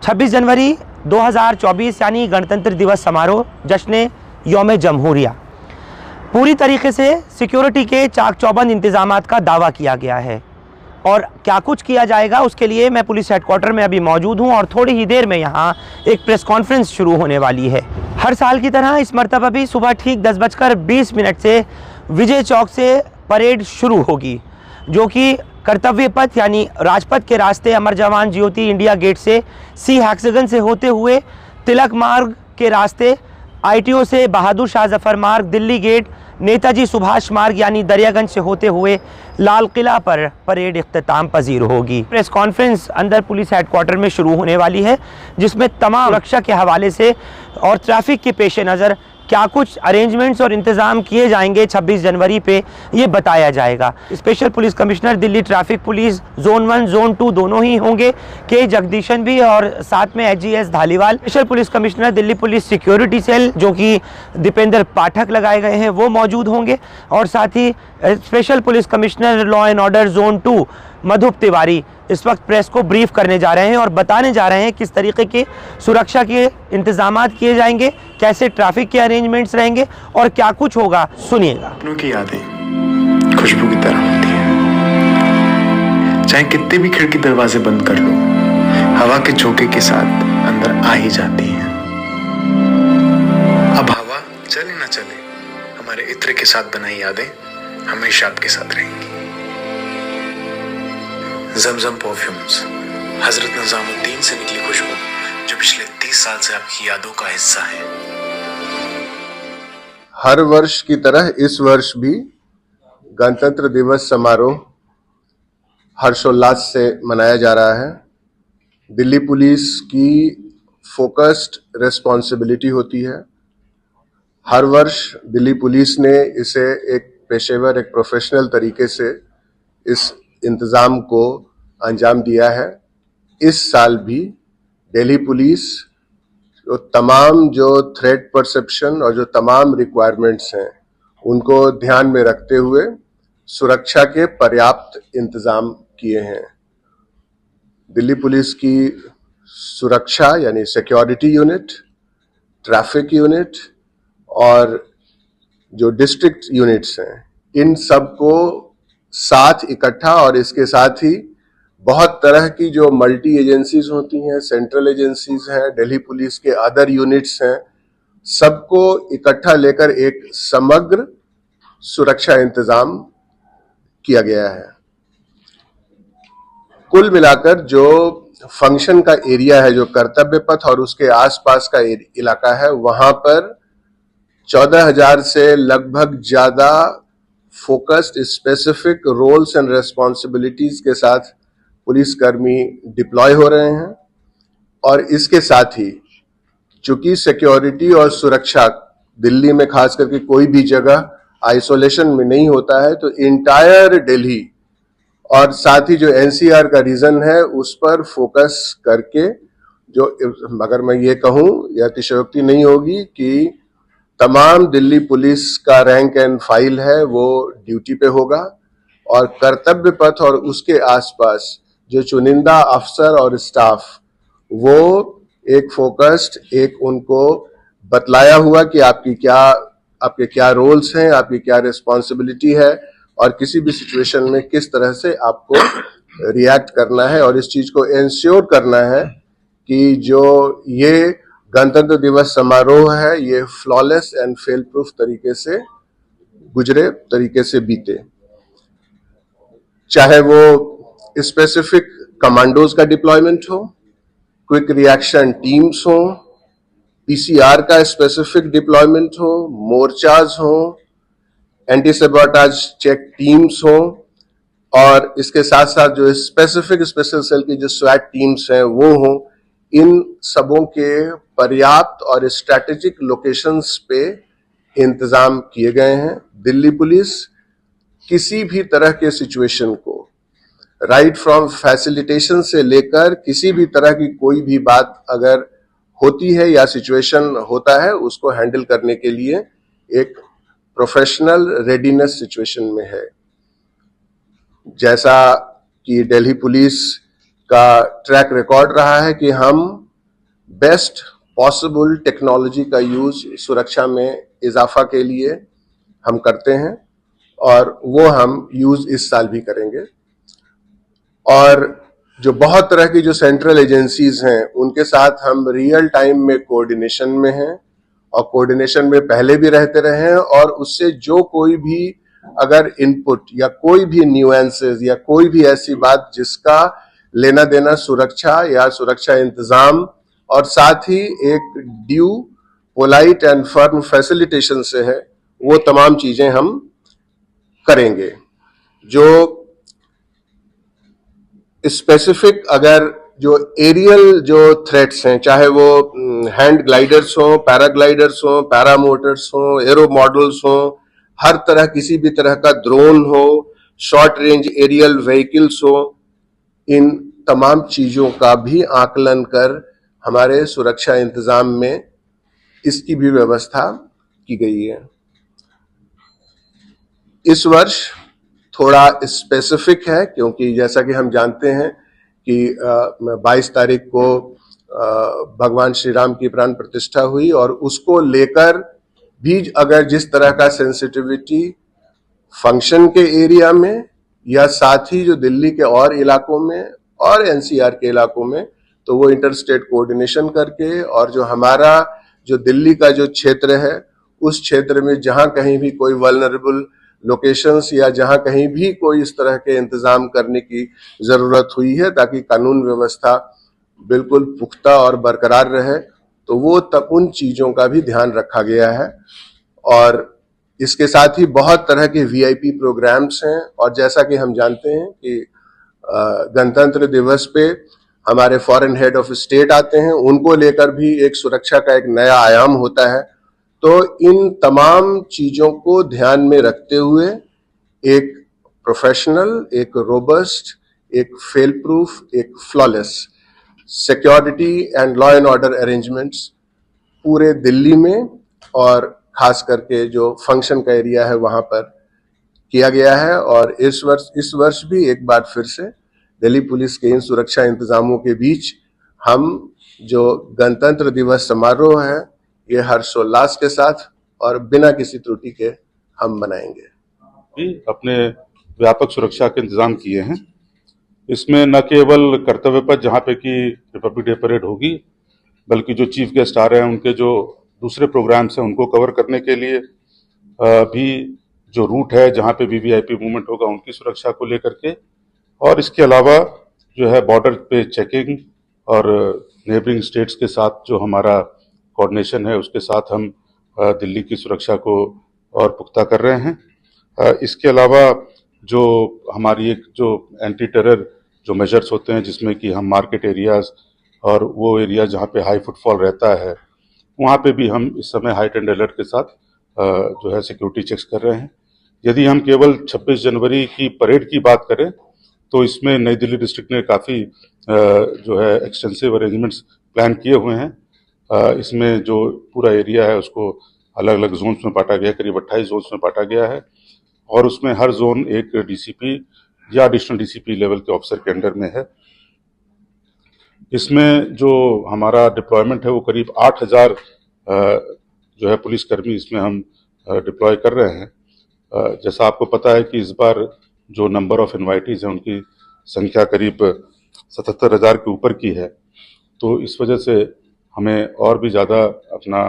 26 जनवरी 2024 यानी गणतंत्र दिवस समारोह जश्न यौम जमहूरिया पूरी तरीके से सिक्योरिटी के चाक चौबंद इंतजामात का दावा किया गया है। और क्या कुछ किया जाएगा उसके लिए मैं पुलिस हेडक्वार्टर में अभी मौजूद हूं और थोड़ी ही देर में यहां एक प्रेस कॉन्फ्रेंस शुरू होने वाली है। हर साल की तरह इस मरतबा भी सुबह ठीक 10:20 से विजय चौक से परेड शुरू होगी, जो कि कर्तव्य पथ यानी राजपथ के रास्ते अमर जवान ज्योति इंडिया गेट से सी हेक्सागन से होते हुए तिलक मार्ग के रास्ते ITO से बहादुर शाह जफर मार्ग, दिल्ली गेट, नेताजी सुभाष मार्ग यानी दरियागंज से होते हुए लाल किला पर परेड इख्तिताम पजीर होगी। प्रेस कॉन्फ्रेंस अंदर पुलिस हेडक्वार्टर में शुरू होने वाली है, जिसमें तमाम सुरक्षा के हवाले से और ट्रैफिक के पेश नज़र क्या कुछ अरेंजमेंट्स और इंतज़ाम किए जाएंगे 26 जनवरी पे ये बताया जाएगा। Special police commissioner Delhi traffic police zone 1 zone 2 दोनों ही होंगे, के जगदीशन भी, और साथ में HGS Dhaliwal. Special police commissioner Delhi police security cell जो कि दीपेंद्र पाठक लगाए गए हैं वो मौजूद होंगे, और साथ ही special police commissioner law and order zone 2 Madhup Tiwari इस वक्त प्रेस को ब्रीफ करने जा रहे हैं और बताने जा रहे हैं किस तरीके के सुरक्षा के इंतजामात किए जाएंगे, कैसे ट्रैफिक के अरेंजमेंट्स रहेंगे और क्या कुछ होगा। सुनिएगा। अपनों की यादें खुशबू की तरह होती हैं, चाहे कितने भी खिड़की दरवाजे बंद कर लो, हवा के झोंके के साथ अंदर आ ही जाती हैं। अब हवा चले ना चले, हमारे इत्र के साथ बनाई यादें हमेशा आपके साथ रहेंगी। जमजम परफ्यूम्स, हजरत निजामुद्दीन से निकली खुशबू जो पिछले 30 साल से आपकी यादों का हिस्सा है। हर वर्ष की तरह इस वर्ष भी गणतंत्र दिवस समारोह हर्षोल्लास से मनाया जा रहा है। दिल्ली पुलिस की फोकस्ड रिस्पॉन्सिबिलिटी होती है। हर वर्ष दिल्ली पुलिस ने इसे एक पेशेवर, एक प्रोफेशनल तरीके से इस इंतजाम को अंजाम दिया है। इस साल भी दिल्ली पुलिस तमाम जो थ्रेट परसेप्शन और जो तमाम रिक्वायरमेंट्स हैं उनको ध्यान में रखते हुए सुरक्षा के पर्याप्त इंतजाम किए हैं। दिल्ली पुलिस की सुरक्षा यानी सिक्योरिटी यूनिट, ट्रैफिक यूनिट और जो डिस्ट्रिक्ट यूनिट्स हैं, इन सबको साथ इकट्ठा, और इसके साथ ही बहुत तरह की जो मल्टी एजेंसीज होती हैं, सेंट्रल एजेंसीज हैं, दिल्ली पुलिस के अदर यूनिट्स हैं, सबको इकट्ठा लेकर एक समग्र सुरक्षा इंतजाम किया गया है। कुल मिलाकर जो फंक्शन का एरिया है, जो कर्तव्य पथ और उसके आसपास का इलाका है, वहां पर 14,000 से लगभग ज्यादा focused specific roles and responsibilities के साथ पुलिसकर्मी डिप्लॉय हो रहे हैं। और इसके साथ ही चूंकि सिक्योरिटी और सुरक्षा दिल्ली में खास करके कोई भी जगह आइसोलेशन में नहीं होता है, तो इंटायर दिल्ली और साथ ही जो NCR का रीजन है उस पर फोकस करके, जो अगर मैं ये कहूं, यह अतिशयोक्ति नहीं होगी कि तमाम दिल्ली पुलिस का रैंक एंड फाइल है वो ड्यूटी पे होगा, और कर्तव्य पथ और उसके आसपास जो चुनिंदा अफसर और स्टाफ, वो एक फोकस्ड, एक उनको बतलाया हुआ कि आपके क्या रोल्स हैं, आपकी क्या रिस्पॉन्सिबिलिटी है और किसी भी सिचुएशन में किस तरह से आपको रिएक्ट करना है, और इस चीज को इंश्योर करना है कि जो ये गणतंत्र दिवस समारोह है ये फ्लॉलेस एंड फेल प्रूफ तरीके से गुजरे, तरीके से बीते। चाहे वो स्पेसिफिक कमांडोज का डिप्लॉयमेंट हो, क्विक रिएक्शन टीम्स हो, PCR का स्पेसिफिक डिप्लॉयमेंट हो, मोर्चाज हो, एंटी सबोटाज चेक टीम्स हो, और इसके साथ साथ जो स्पेसिफिक स्पेशल सेल की जो स्वैट टीम्स हैं वो हो, इन सबों के पर्याप्त और स्ट्रैटेजिक लोकेशंस पे इंतजाम किए गए हैं। दिल्ली पुलिस किसी भी तरह के सिचुएशन को, राइट फ्रॉम फैसिलिटेशन से लेकर किसी भी तरह की कोई भी बात अगर होती है या सिचुएशन होता है, उसको हैंडल करने के लिए एक प्रोफेशनल रेडीनेस सिचुएशन में है। जैसा कि दिल्ली पुलिस का ट्रैक रिकॉर्ड रहा है कि हम बेस्ट पॉसिबल टेक्नोलॉजी का यूज सुरक्षा में इजाफा के लिए हम करते हैं और वो हम यूज इस साल भी करेंगे। और जो बहुत तरह की जो सेंट्रल एजेंसीज हैं उनके साथ हम रियल टाइम में कोऑर्डिनेशन में हैं और कोऑर्डिनेशन में पहले भी रहते रहे हैं, और उससे जो कोई भी अगर इनपुट या कोई भी न्यूएंसेस या कोई भी ऐसी बात जिसका लेना देना सुरक्षा या सुरक्षा इंतजाम और साथ ही एक due polite and firm facilitation से है, वो तमाम चीजें हम करेंगे। जो स्पेसिफिक अगर जो एरियल जो थ्रेट्स हैं, चाहे वो हैंड ग्लाइडर्स हो, पैराग्लाइडर्स हो, पैरामोटर्स हो, एरो मॉडल्स हो, हर तरह किसी भी तरह का ड्रोन हो, शॉर्ट रेंज एरियल व्हीकल्स हो, इन तमाम चीजों का भी आकलन कर हमारे सुरक्षा इंतजाम में इसकी भी व्यवस्था की गई है। इस वर्ष थोड़ा स्पेसिफिक है क्योंकि जैसा कि हम जानते हैं कि 22 तारीख को भगवान श्री राम की प्राण प्रतिष्ठा हुई, और उसको लेकर भी अगर जिस तरह का सेंसिटिविटी फंक्शन के एरिया में या साथ ही जो दिल्ली के और इलाकों में और एनसीआर के इलाकों में, तो वो इंटर स्टेट कोऑर्डिनेशन करके और जो हमारा जो दिल्ली का जो क्षेत्र है उस क्षेत्र में जहां कहीं भी कोई वल्नरेबल लोकेशंस या जहां कहीं भी कोई इस तरह के इंतजाम करने की जरूरत हुई है ताकि कानून व्यवस्था बिल्कुल पुख्ता और बरकरार रहे, तो वो तब उन चीजों का भी ध्यान रखा गया है। और इसके साथ ही बहुत तरह के वीआईपी प्रोग्राम्स हैं, और जैसा कि हम जानते हैं कि गणतंत्र दिवस पे हमारे फॉरेन हेड ऑफ स्टेट आते हैं, उनको लेकर भी एक सुरक्षा का एक नया आयाम होता है। तो इन तमाम चीजों को ध्यान में रखते हुए एक प्रोफेशनल, एक रोबस्ट, एक फेल प्रूफ, एक flawless security and law and order arrangements पूरे दिल्ली में और खास करके जो फंक्शन का एरिया है वहां पर किया गया है। और इस वर्ष भी एक बार फिर से दिल्ली पुलिस के इन सुरक्षा इंतजामों के बीच हम जो गणतंत्र दिवस समारोह है ये हर्षोल्लास के साथ और बिना किसी त्रुटि के हम मनाएंगे। भी अपने व्यापक सुरक्षा के इंतजाम किए हैं। इसमें न केवल कर्तव्य पथ जहाँ पे कि रिपब्लिक डे परेड होगी, बल्कि जो चीफ गेस्ट आ रहे हैं उनके जो दूसरे प्रोग्राम्स हैं उनको कवर करने के लिए भी जो रूट है जहाँ पे वीवीआईपी मूवमेंट होगा उनकी सुरक्षा को लेकर के, और इसके अलावा जो है बॉर्डर पे चेकिंग और नेबरिंग स्टेट्स के साथ जो हमारा कोऑर्डिनेशन है उसके साथ हम दिल्ली की सुरक्षा को और पुख्ता कर रहे हैं। इसके अलावा जो हमारी एक जो एंटी टेरर जो मेजर्स होते हैं जिसमें कि हम मार्केट एरियाज और वो एरिया जहाँ पे हाई फुटफॉल रहता है वहाँ पे भी हम इस समय हाइट एंड अलर्ट के साथ जो है सिक्योरिटी चेक्स कर रहे हैं। यदि हम केवल 26 जनवरी की परेड की बात करें तो इसमें नई दिल्ली डिस्ट्रिक्ट ने काफ़ी जो है एक्सटेंसिव अरेंजमेंट्स प्लान किए हुए हैं। इसमें जो पूरा एरिया है उसको अलग अलग जोन्स में बांटा गया है, करीब 28 जोन्स में बांटा गया है, और उसमें हर जोन एक डीसीपी या एडिशनल डीसीपी लेवल के ऑफिसर के अंडर में है। इसमें जो हमारा डिप्लॉयमेंट है वो करीब 8000 जो है पुलिसकर्मी इसमें हम डिप्लॉय कर रहे हैं। जैसा आपको पता है कि इस बार जो नंबर ऑफ इन्वाइटीज हैं उनकी संख्या करीब 77,000 के ऊपर की है, तो इस वजह से हमें और भी ज़्यादा अपना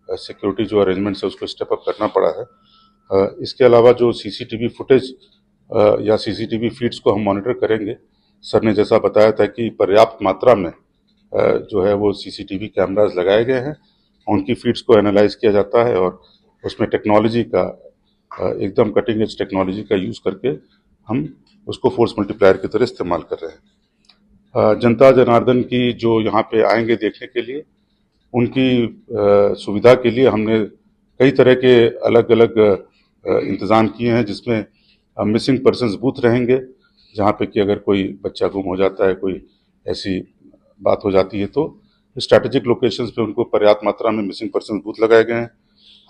सिक्योरिटी जो अरेंजमेंट्स है उसको स्टेप अप करना पड़ा है। इसके अलावा जो सीसीटीवी फुटेज या सीसीटीवी फीड्स को हम मॉनिटर करेंगे, सर ने जैसा बताया था कि पर्याप्त मात्रा में जो है वो सीसीटीवी कैमराज लगाए गए हैं, उनकी फीड्स को एनालाइज किया जाता है और उसमें टेक्नोलॉजी का एकदम कटिंग एज टेक्नोलॉजी का यूज़ करके हम उसको फोर्स मल्टीप्लायर की तरह इस्तेमाल कर रहे हैं। जनता जनार्दन की जो यहाँ पे आएंगे देखने के लिए, उनकी सुविधा के लिए हमने कई तरह के अलग अलग इंतज़ाम किए हैं, जिसमें मिसिंग पर्सन्स बूथ रहेंगे जहाँ पे कि अगर कोई बच्चा गुम हो जाता है, कोई ऐसी बात हो जाती है, तो स्ट्रैटेजिक लोकेशंस पे उनको पर्याप्त मात्रा में मिसिंग पर्सन्स बूथ लगाए गए हैं।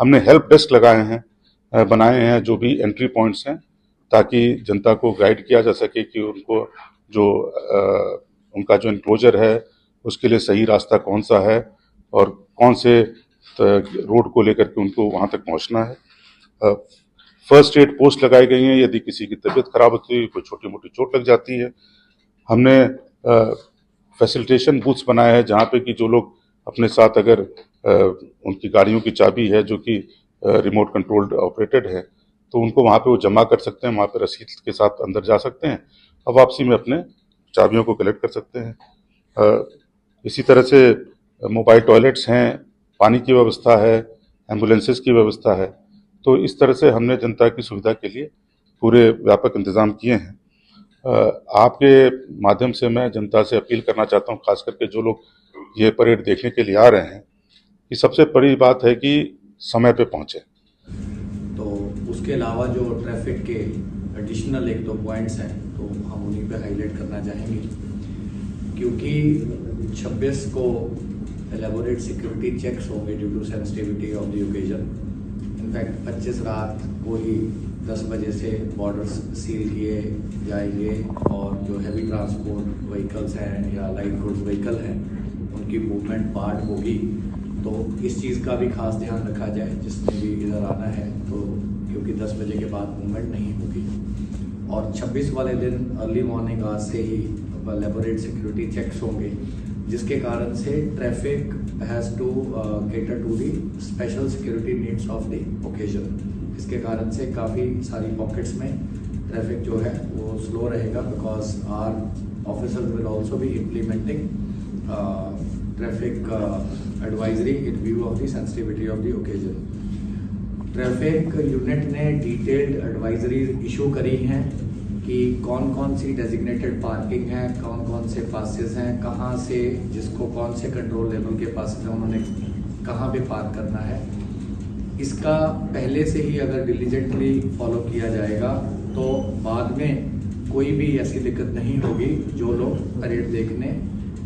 हमने हेल्प डेस्क लगाए हैं, बनाए हैं जो भी एंट्री पॉइंट्स हैं, ताकि जनता को गाइड किया जा सके कि उनको जो उनका जो इंक्लोजर है उसके लिए सही रास्ता कौन सा है और कौन से रोड को लेकर के उनको वहाँ तक पहुँचना है। फर्स्ट एड पोस्ट लगाई गई हैं, यदि किसी की तबीयत खराब होती है, कोई छोटी मोटी चोट लग जाती है। हमने फैसिलिटेशन बूथ्स बनाए हैं जहाँ पे कि जो लोग अपने साथ अगर उनकी गाड़ियों की चाबी है जो कि रिमोट कंट्रोल्ड ऑपरेटेड है, तो उनको वहाँ पे वो जमा कर सकते हैं, वहाँ पे रसीद के साथ अंदर जा सकते हैं और वापसी में अपने चाबियों को कलेक्ट कर सकते हैं। इसी तरह से मोबाइल टॉयलेट्स हैं, पानी की व्यवस्था है, एम्बुलेंसेस की व्यवस्था है। तो इस तरह से हमने जनता की सुविधा के लिए पूरे व्यापक इंतजाम किए हैं। आपके माध्यम से मैं जनता से अपील करना चाहता हूँ, खास करके जो लोग ये परेड देखने के लिए आ रहे हैं, कि सबसे बड़ी बात है कि समय पे पहुँचे। तो उसके अलावा जो ट्रैफिक के एडिशनल 1-2 पॉइंट्स हैं तो हम उन्हीं पे हाईलाइट करना चाहेंगे, क्योंकि 26 को एलेबोरेट सिक्योरिटी चेक्स होंगे due to sensitivity of the occasion. In fact 25 रात को ही 10 बजे से बॉर्डर्स सील किए जाएंगे और जो हैवी ट्रांसपोर्ट व्हीकल्स हैं या लाइट गुड्स व्हीकल हैं उनकी मूवमेंट बार्ड होगी। तो इस चीज़ का भी खास ध्यान रखा जाए जिसने भी इधर आना है, तो क्योंकि 10 बजे के बाद मूवमेंट नहीं होगी। और 26 वाले दिन अर्ली मॉर्निंग आज से ही एलेबोरेट सिक्योरिटी चेक्स होंगे, जिसके कारण से traffic has to cater to the special security needs of the occasion. इसके कारण से काफ़ी सारी पॉकेट्स में ट्रैफिक जो है वो स्लो रहेगा, because our officers will also be implementing traffic advisory in view of the sensitivity of the occasion. Traffic unit ने डिटेल्ड एडवाइजरीज इशू करी हैं कि कौन कौन सी डेजिग्नेटेड पार्किंग है, कौन कौन से पासेस हैं, कहाँ से जिसको कौन से कंट्रोल लेवल के पास है उन्होंने कहाँ पे पार्क करना है। इसका पहले से ही अगर डिलीजेंटली फॉलो किया जाएगा तो बाद में कोई भी ऐसी दिक्कत नहीं होगी जो लोग परेड देखने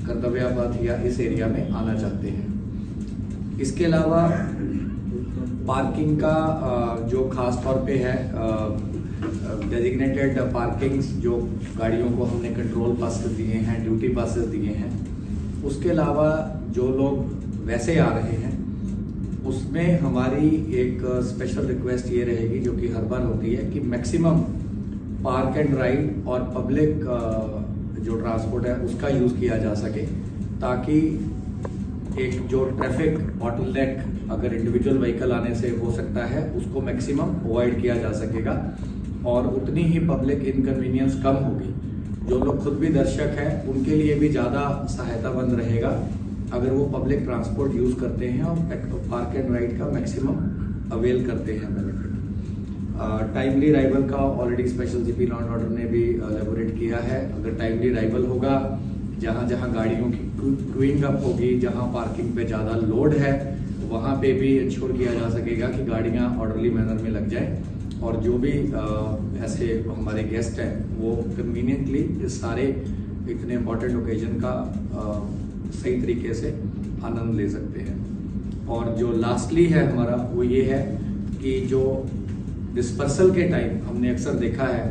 कर्तव्यापथ या इस एरिया में आना चाहते हैं। इसके अलावा पार्किंग का जो खास तौर पे है डेजिग्नेटेड पार्किंग्स जो गाड़ियों को हमने कंट्रोल पासेस दिए हैं, ड्यूटी पासेस दिए हैं, उसके अलावा जो लोग वैसे आ रहे हैं उसमें हमारी एक स्पेशल रिक्वेस्ट ये रहेगी जो कि हर बार होती है कि मैक्सिमम पार्क एंड राइड और पब्लिक जो ट्रांसपोर्ट है उसका यूज़ किया जा सके, ताकि एक जो ट्रैफिक बॉटलनेक अगर इंडिविजुअल व्हीकल आने से हो सकता है उसको मैक्सिमम अवॉइड किया जा सकेगा और उतनी ही पब्लिक इनकन्वीनियंस कम होगी। जो लोग खुद भी दर्शक हैं उनके लिए भी ज़्यादा सहायतामंद रहेगा अगर वो पब्लिक ट्रांसपोर्ट यूज़ करते हैं और पार्क एंड राइड का मैक्सिमम अवेल करते हैं बेनिफिट। टाइमली राइवल का already special GP law and order ने भी एलेबोरेट किया है। अगर टाइमली राइवल होगा, जहाँ जहाँ गाड़ियों की क्यूइंग अप होगी, जहाँ पार्किंग पे ज़्यादा लोड है, वहाँ पे भी इंश्योर किया जा सकेगा कि गाड़ियाँ ऑर्डरली मैनर में लग जाए और जो भी ऐसे हमारे गेस्ट हैं वो कन्वीनियंटली सारे इतने इम्पोर्टेंट ओकेजन का सही तरीके से आनंद ले सकते हैं। और जो लास्टली है हमारा वो ये है कि जो डिस्पर्सल के टाइम हमने अक्सर देखा है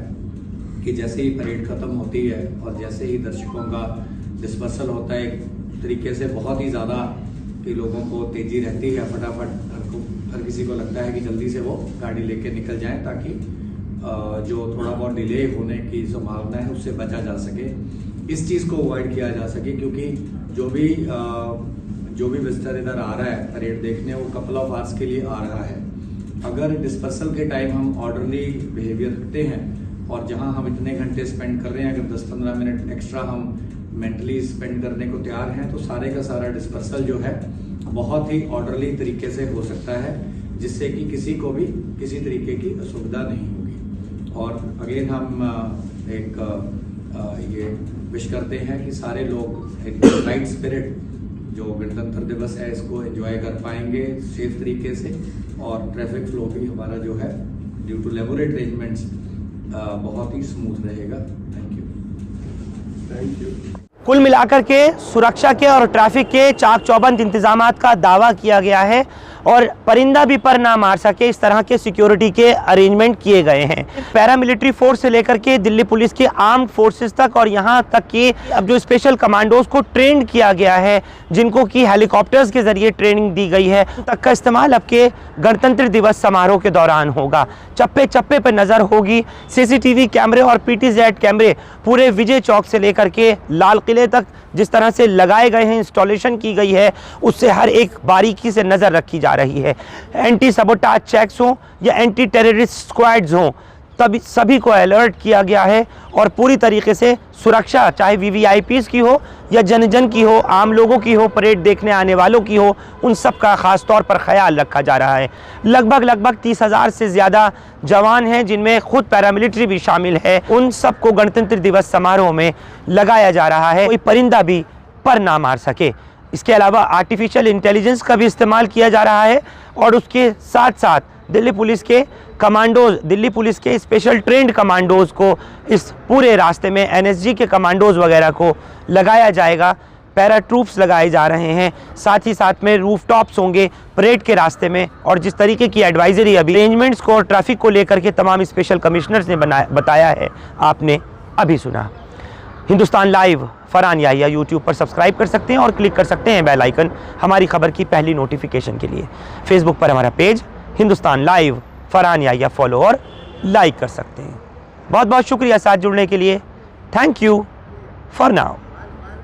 कि जैसे ही परेड ख़त्म होती है और जैसे ही दर्शकों का डिस्पर्सल होता है, एक तरीके से बहुत ही ज़्यादा कि लोगों को तेज़ी रहती है, फटाफट हर किसी को लगता है कि जल्दी से वो गाड़ी लेके निकल जाएं ताकि जो थोड़ा बहुत डिले होने की संभावना है उससे बचा जा सके। इस चीज़ को अवॉइड किया जा सके, क्योंकि जो भी विजिटर इधर आ रहा है परेड देखने वो कपल ऑफ आवर्स के लिए आ रहा है। अगर डिस्पर्सल के टाइम हम ऑर्डरली बिहेवियर रखते हैं और जहां हम इतने घंटे स्पेंड कर रहे हैं, अगर 10-15 मिनट एक्स्ट्रा हम मेंटली स्पेंड करने को तैयार हैं तो सारे का सारा डिस्पर्सल जो है बहुत ही ऑर्डरली तरीके से हो सकता है, जिससे कि किसी को भी किसी तरीके की असुविधा नहीं होगी। और अगेन हम ये विश करते हैं कि सारे लोग एक राइट स्पिरिट जो गणतंत्र दिवस है इसको एंजॉय कर पाएंगे सेफ तरीके से, और ट्रैफिक फ्लो भी हमारा जो है ड्यू टू लेबोरेट अरेंजमेंट्स बहुत ही स्मूथ रहेगा। Thank you. कुल मिलाकर के सुरक्षा के और ट्रैफिक के चाक चौबंद इंतजामात का दावा किया गया है और परिंदा भी पर ना मार सके इस तरह के सिक्योरिटी के अरेंजमेंट किए गए हैं। पैरामिलिट्री फोर्स से लेकर के दिल्ली पुलिस के आर्म्ड फोर्सेस तक और यहाँ तक कि अब जो स्पेशल कमांडोज को ट्रेन किया गया है, जिनको कि हेलीकॉप्टर्स के जरिए ट्रेनिंग दी गई है, तक का इस्तेमाल अब के गणतंत्र दिवस समारोह के दौरान होगा। चप्पे चप्पे पर नज़र होगी। सीसीटीवी कैमरे और PTZ कैमरे पूरे विजय चौक से लेकर के लाल किले तक जिस तरह से लगाए गए हैं, इंस्टॉलेशन की गई है, उससे हर एक बारीकी से नज़र रखी जा रही है। एंटी सबोटाज चेक्स हों या एंटी टेररिस्ट स्क्वाड्स हों, तभी सभी को अलर्ट किया गया है और पूरी तरीके से सुरक्षा, चाहे VVIPs की हो या जन जन की हो, आम लोगों की हो, परेड देखने आने वालों की हो, उन सब का ख़ास तौर पर ख्याल रखा जा रहा है। लगभग 30,000 से ज़्यादा जवान हैं, जिनमें खुद पैरामिलिट्री भी शामिल है। उन सबको गणतंत्र दिवस समारोह में लगाया जा रहा है, कोई परिंदा भी पर ना मार सके। इसके अलावा आर्टिफिशियल इंटेलिजेंस का भी इस्तेमाल किया जा रहा है और उसके साथ साथ दिल्ली पुलिस के कमांडोज, दिल्ली पुलिस के स्पेशल ट्रेंड कमांडोज को इस पूरे रास्ते में NSG के कमांडोज वगैरह को लगाया जाएगा। पैरा ट्रूप्स लगाए जा रहे हैं, साथ ही साथ में रूफटॉप्स होंगे परेड के रास्ते में। और जिस तरीके की एडवाइजरी अभी अरेंजमेंट्स को और ट्रैफिक को लेकर के तमाम स्पेशल कमिश्नर्स ने बताया है, आपने अभी सुना। हिंदुस्तान लाइव फरहान याहिया यूट्यूब पर सब्सक्राइब कर सकते हैं और क्लिक कर सकते हैं बेल आइकन हमारी खबर की पहली नोटिफिकेशन के लिए। फेसबुक पर हमारा page Hindustan live Farhan Yahiya follow और लाइक कर सकते हैं। बहुत बहुत शुक्रिया साथ जुड़ने के लिए। Thank you for now.